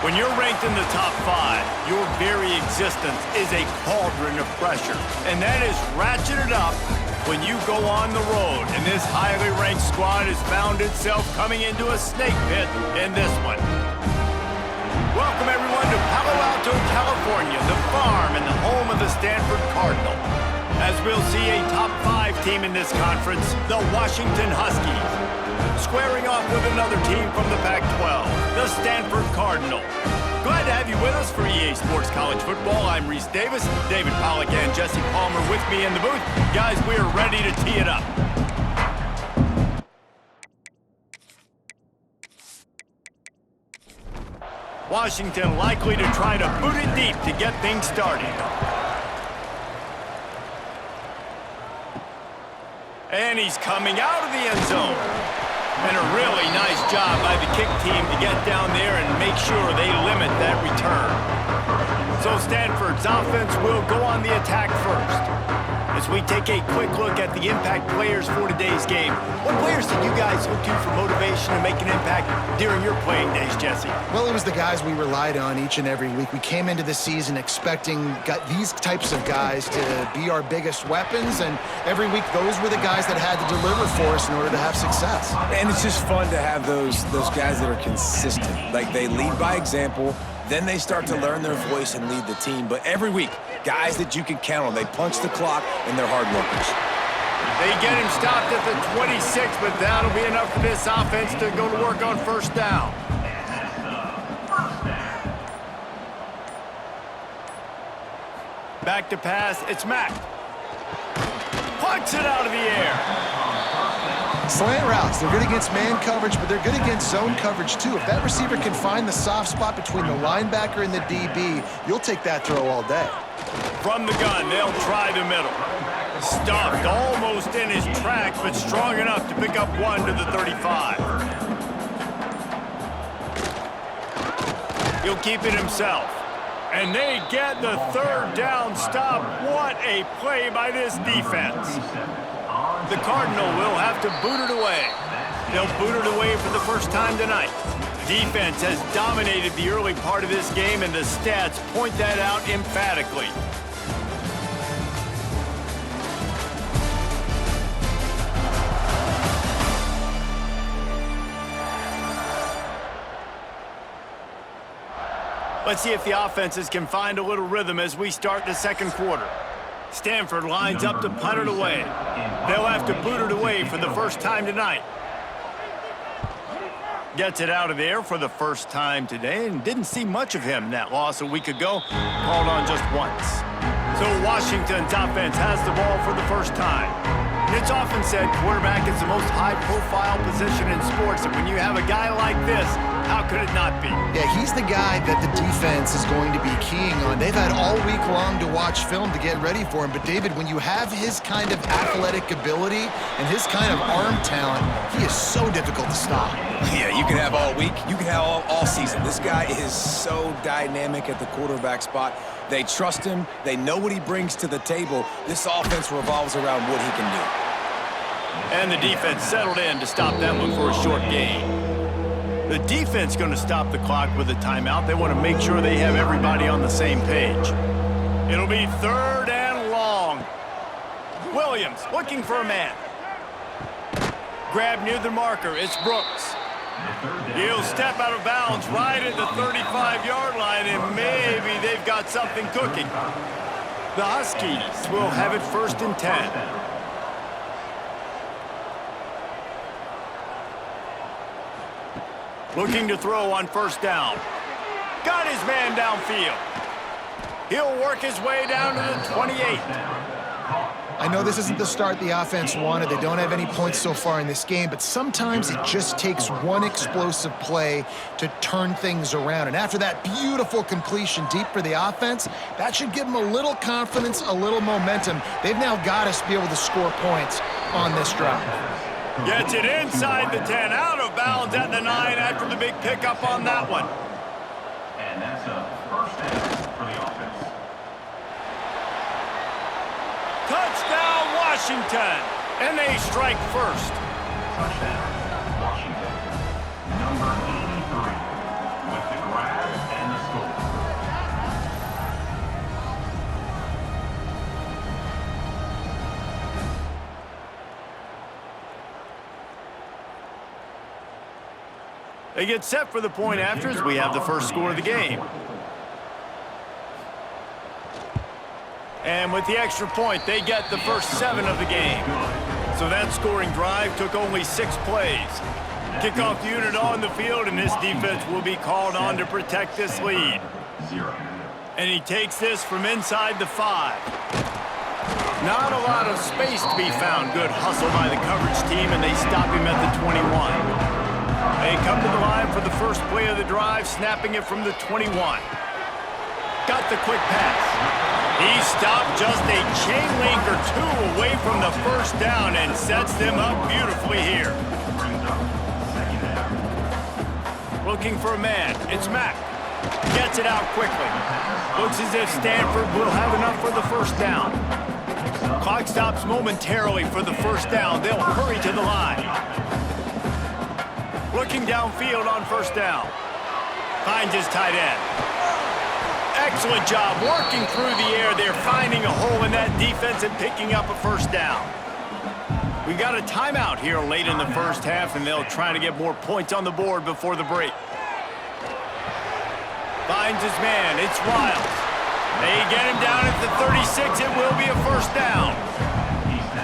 When you're ranked in the top 5, your very existence is a cauldron of pressure. And that is ratcheted up when you go on the road. And this highly ranked squad has found itself coming into a snake pit in this one. Welcome everyone to Palo Alto, California, the farm and the home of the Stanford Cardinal. As we'll see a top 5 team in this conference, the Washington Huskies, squaring off with another team from the Pac-12, the Stanford Cardinal. Glad to have you with us for EA Sports College Football. I'm Reese Davis, David Pollack and Jesse Palmer with me in the booth. Guys, we are ready to tee it up. Washington likely to try to boot it deep to get things started. And he's coming out of the end zone. And a really nice job by the kick team to get down there and make sure they limit that return. So Stanford's offense will go on the attack first. As we take a quick look at the impact players for today's game, what players did you guys look to for motivation to make an impact during your playing days, Jesse? Well, it was the guys we relied on each and every week. We came into the season expecting these types of guys to be our biggest weapons, and every week those were the guys that had to deliver for us in order to have success. And it's just fun to have those guys that are consistent. Like, they lead by example, then they start to learn their voice and lead the team. But every week, guys that you can count on. They punch the clock, and they're hard workers. They get him stopped at the 26, but that'll be enough for this offense to go to work on first down. Back to pass, it's Mack. Punch it out of the air. Slant routes, they're good against man coverage, but they're good against zone coverage too. If that receiver can find the soft spot between the linebacker and the DB, you'll take that throw all day. From the gun, they'll try the middle. Stuffed almost in his tracks, but strong enough to pick up one to the 35. He'll keep it himself. And they get the third down stop. What a play by this defense. The Cardinal will have to boot it away. They'll boot it away for the first time tonight. Defense has dominated the early part of this game, and the stats point that out emphatically. Let's see if the offenses can find a little rhythm as we start the second quarter. Stanford lines up to punt it away. They'll have to boot it away for the first time tonight. Gets it out of there for the first time today, and didn't see much of him. That loss a week ago, called on just once. So Washington's offense has the ball for the first time. And it's often said quarterback is the most high-profile position in sports, and when you have a guy like this, how could it not be? Yeah, he's the guy that the defense is going to be keying on. They've had all week long to watch film to get ready for him. But, David, when you have his kind of athletic ability and his kind of arm talent, he is so difficult to stop. Yeah, you can have all week. You can have all season. This guy is so dynamic at the quarterback spot. They trust him. They know what he brings to the table. This offense revolves around what he can do. And the defense settled in to stop that one for a short gain. The defense going to stop the clock with a timeout. They want to make sure they have everybody on the same page. It'll be third and long. Williams looking for a man. Grab near the marker. It's Brooks. He'll step out of bounds right at the 35-yard line, and maybe they've got something cooking. The Huskies will have it first and 10. Looking to throw on first down. Got his man downfield. He'll work his way down to the 28. I know this isn't the start the offense wanted. They don't have any points so far in this game, but sometimes it just takes one explosive play to turn things around. And after that beautiful completion deep for the offense, that should give them a little confidence, a little momentum. They've now got us to be able to score points on this drive. Gets it inside the 10, out of bounds at the 9 after the big pickup on that one. And that's a first down for the offense. Touchdown, Washington! And they strike first. Touchdown, Washington. Number 83 with the grab They get set for the point after as we have the first score of the game. And with the extra point, they get the first 7 of the game. So that scoring drive took only 6 plays. Kickoff unit on the field, and this defense will be called on to protect this lead. And he takes this from inside the 5. Not a lot of space to be found. Good hustle by the coverage team, and they stop him at the 21. They come to the line for the first play of the drive, snapping it from the 21. Got the quick pass. He stopped just a chain link or 2 away from the first down and sets them up beautifully here. Looking for a man. It's Mack. Gets it out quickly. Looks as if Stanford will have enough for the first down. Clock stops momentarily for the first down. They'll hurry to the line. Looking downfield on first down. Finds his tight end. Excellent job working through the air. They're finding a hole in that defense and picking up a first down. We got a timeout here late in the first half, and they'll try to get more points on the board before the break. Finds his man. It's Wiles. They get him down at the 36. It will be a first down.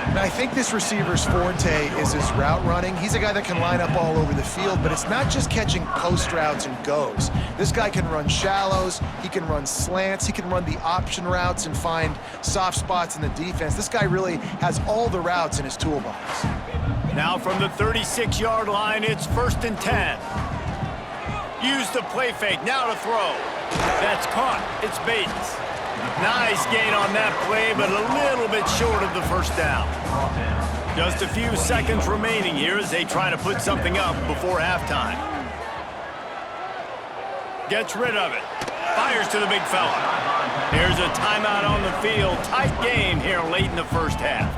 And I think this receiver's forte is his route running. He's a guy that can line up all over the field, but it's not just catching post routes and goes. This guy can run shallows, he can run slants, he can run the option routes and find soft spots in the defense. This guy really has all the routes in his toolbox. Now from the 36-yard line, it's 1st and 10. Use the play fake, now to throw. That's caught. It's Bates. Nice gain on that play, but a little bit short of the first down. Just a few seconds remaining here as they try to put something up before halftime. Gets rid of it. Fires to the big fella. Here's a timeout on the field. Tight game here late in the first half.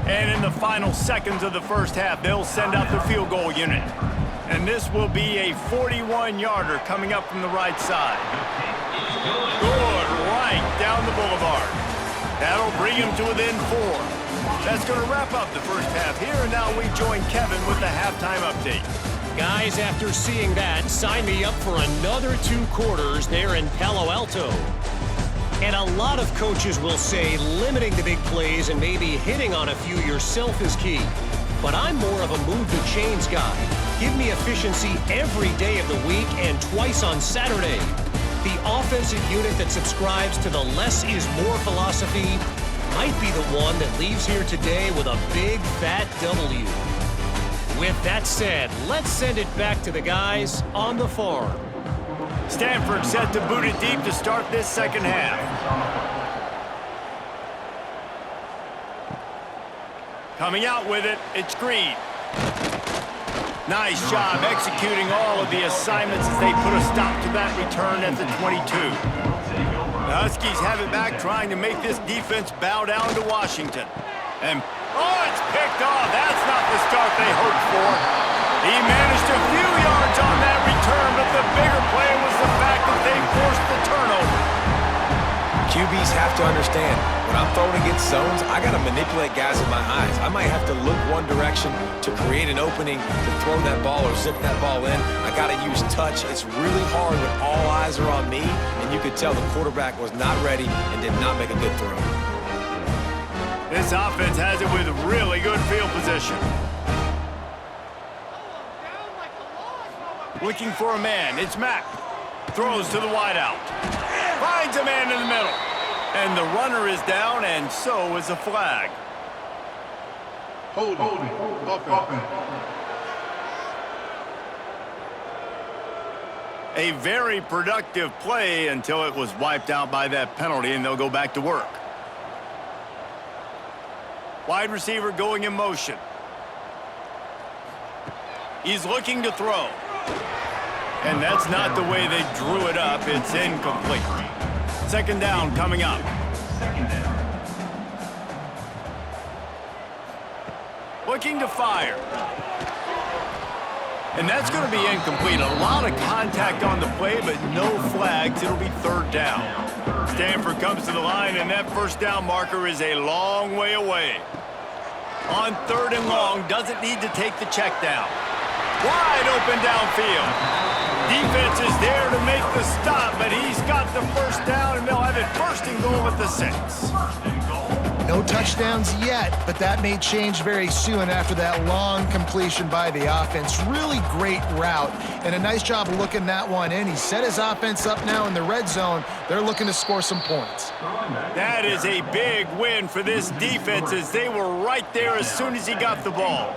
And in the final seconds of the first half, they'll send out the field goal unit. And this will be a 41-yarder coming up from the right side. Good right down the boulevard. That'll bring him to within 4. That's going to wrap up the first half here, and now we join Kevin with the halftime update. Guys, after seeing that, sign me up for another 2 quarters there in Palo Alto. And a lot of coaches will say limiting the big plays and maybe hitting on a few yourself is key. But I'm more of a move the chains guy. Give me efficiency every day of the week and twice on Saturday. The offensive unit that subscribes to the less is more philosophy might be the one that leaves here today with a big fat W. With that said, let's send it back to the guys on the farm. Stanford set to boot it deep to start this second half. Coming out with it, it's Green. Nice job executing all of the assignments as they put a stop to that return at the 22. The Huskies have it back, trying to make this defense bow down to Washington. And, oh, it's picked off. That's not the start they hoped for. He managed a few yards on that return, but the bigger play was the fact that they forced the turnover. QBs have to understand, when I'm throwing against zones, I got to manipulate guys with my eyes. I might have to look one direction to create an opening to throw that ball or zip that ball in. I got to use touch. It's really hard when all eyes are on me, and you could tell the quarterback was not ready and did not make a good throw. This offense has it with really good field position. Looking for a man. It's Mack. Throws to the wideout. Finds a man in the middle. And the runner is down, and so is a flag. Holding. A very productive play until it was wiped out by that penalty, and they'll go back to work. Wide receiver going in motion. He's looking to throw. And that's not the way they drew it up. It's incomplete. Second down coming up. Looking to fire. And that's going to be incomplete. A lot of contact on the play, but no flags. It'll be third down. Stanford comes to the line, and that first down marker is a long way away. On 3rd and long, doesn't need to take the check down. Wide open downfield. Defense is there to make the stop, but he's got the first down, and they'll have it first and goal at the 6. No touchdowns yet, but that may change very soon after that long completion by the offense. Really great route, and a nice job of looking that one in. He set his offense up now in the red zone. They're looking to score some points. That is a big win for this defense, as they were right there as soon as he got the ball.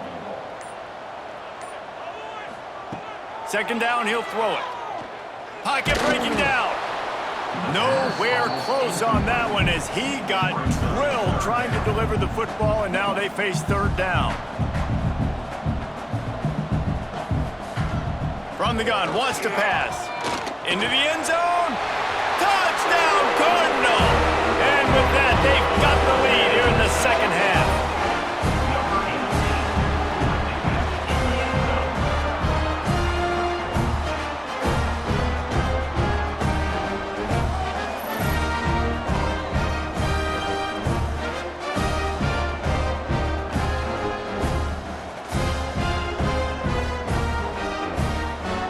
Second down, he'll throw it. Pocket breaking down. Nowhere close on that one, as he got drilled trying to deliver the football, and now they face third down. From the gun, wants to pass. Into the end zone. Touchdown, Cardinal! And with that, they've got the lead here in the second half.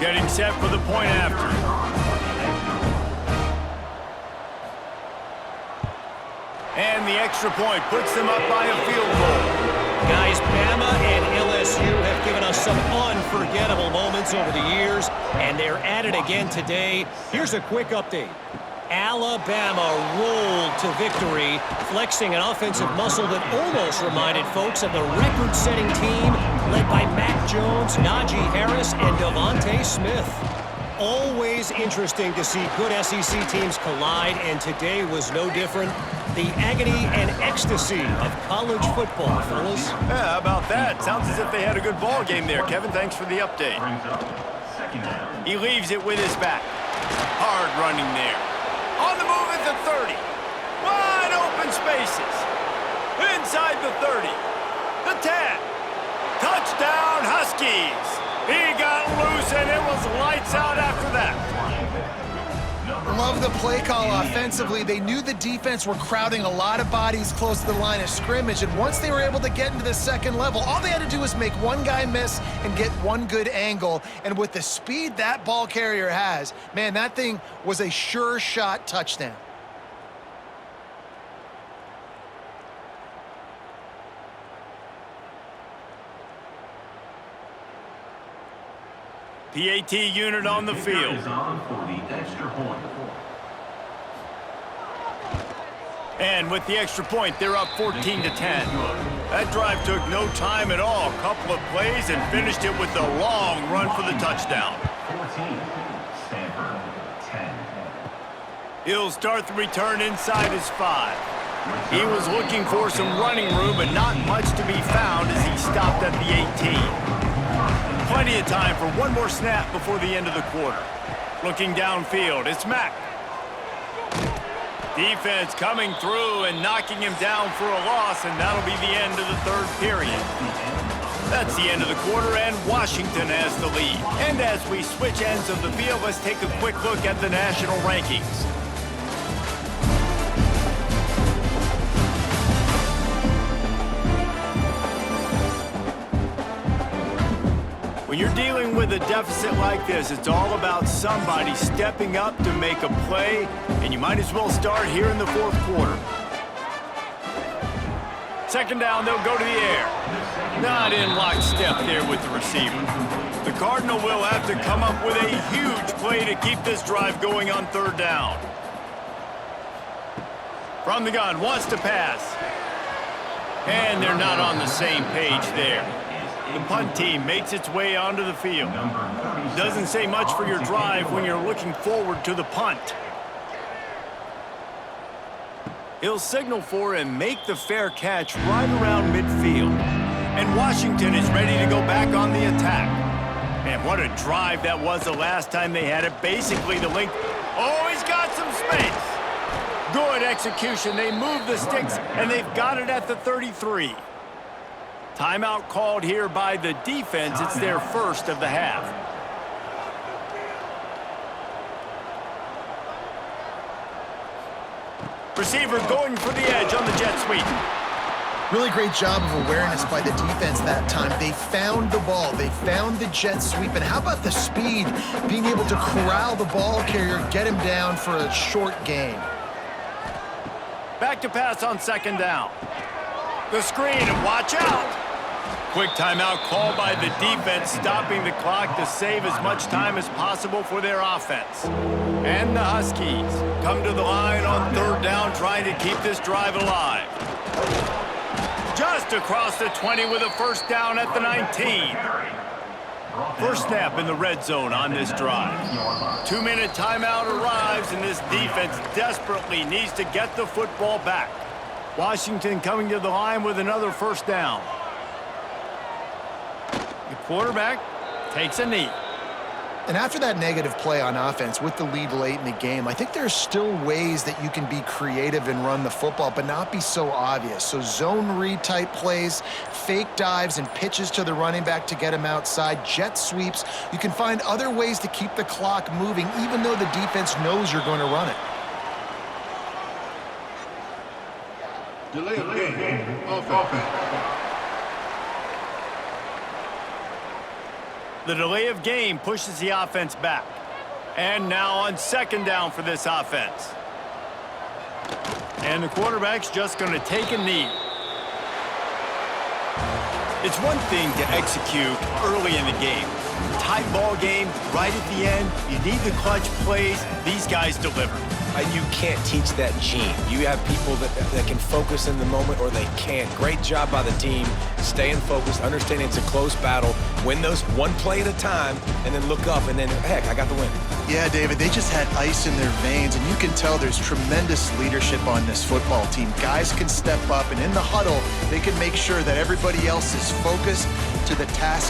Getting set for the point after. And the extra point puts them up by a field goal. Guys, Bama and LSU have given us some unforgettable moments over the years, and they're at it again today. Here's a quick update. Alabama rolled to victory, flexing an offensive muscle that almost reminded folks of the record-setting team led by Mac Jones, Najee Harris, and Devontae Smith. Always interesting to see good SEC teams collide, and today was no different. The agony and ecstasy of college football, fellas. Yeah, how about that? Sounds as if they had a good ball game there, Kevin. Thanks for the update. He leaves it with his back. Hard running there. On the move at the 30. Wide open spaces. Inside the 30. The 10. Touchdown, Huskies. He got loose, and it was lights out after that. Love the play call offensively. They knew the defense were crowding a lot of bodies close to the line of scrimmage, and once they were able to get into the second level, all they had to do was make one guy miss and get one good angle. And with the speed that ball carrier has, man, that thing was a sure shot touchdown. PAT unit on the field. And with the extra point, they're up 14-10. That drive took no time at all. A couple of plays and finished it with a long run for the touchdown. 14, Stanford, 10. He'll start the return inside his 5. He was looking for some running room, but not much to be found as he stopped at the 18. Plenty of time for one more snap before the end of the quarter. Looking downfield, it's Mack. Defense coming through and knocking him down for a loss, and that'll be the end of the third period. That's the end of the quarter, and Washington has the lead. And as we switch ends of the field, let's take a quick look at the national rankings. When you're dealing with a deficit like this, it's all about somebody stepping up to make a play, and you might as well start here in the fourth quarter. Second down, they'll go to the air. Not in lockstep there with the receiver. The Cardinal will have to come up with a huge play to keep this drive going on third down. From the gun, wants to pass. And they're not on the same page there. The punt team makes its way onto the field. Doesn't say much for your drive when you're looking forward to the punt. He'll signal for and make the fair catch right around midfield. And Washington is ready to go back on the attack. And what a drive that was the last time they had it. Basically the length. Oh, he's got some space. Good execution. They move the sticks, and they've got it at the 33. Timeout called here by the defense. It's their first of the half. Receiver going for the edge on the jet sweep. Really great job of awareness by the defense that time. They found the ball. They found the jet sweep. And how about the speed? Being able to corral the ball carrier, get him down for a short gain. Back to pass on second down. The screen, and watch out. Quick timeout called by the defense, stopping the clock to save as much time as possible for their offense. And the Huskies come to the line on third down, trying to keep this drive alive. Just across the 20 with a first down at the 19. First snap in the red zone on this drive. 2-minute timeout arrives, and this defense desperately needs to get the football back. Washington coming to the line with another first down. The quarterback takes a knee. And after that negative play on offense with the lead late in the game, I think there's still ways that you can be creative and run the football, but not be so obvious. So zone read type plays, fake dives and pitches to the running back to get him outside, jet sweeps. You can find other ways to keep the clock moving, even though the defense knows you're going to run it. Delay of game, offense. The delay of game pushes the offense back. And now on second down for this offense. And the quarterback's just going to take a knee. It's one thing to execute early in the game. Tight ball game, right at the end, you need the clutch plays. These guys deliver. You can't teach that gene. You have people that can focus in the moment, or they can't. Great job by the team, staying focused, understanding it's a close battle, win those one play at a time, and then look up, and then, heck, I got the win. Yeah, David, they just had ice in their veins, and you can tell there's tremendous leadership on this football team. Guys can step up, and in the huddle, they can make sure that everybody else is focused to the task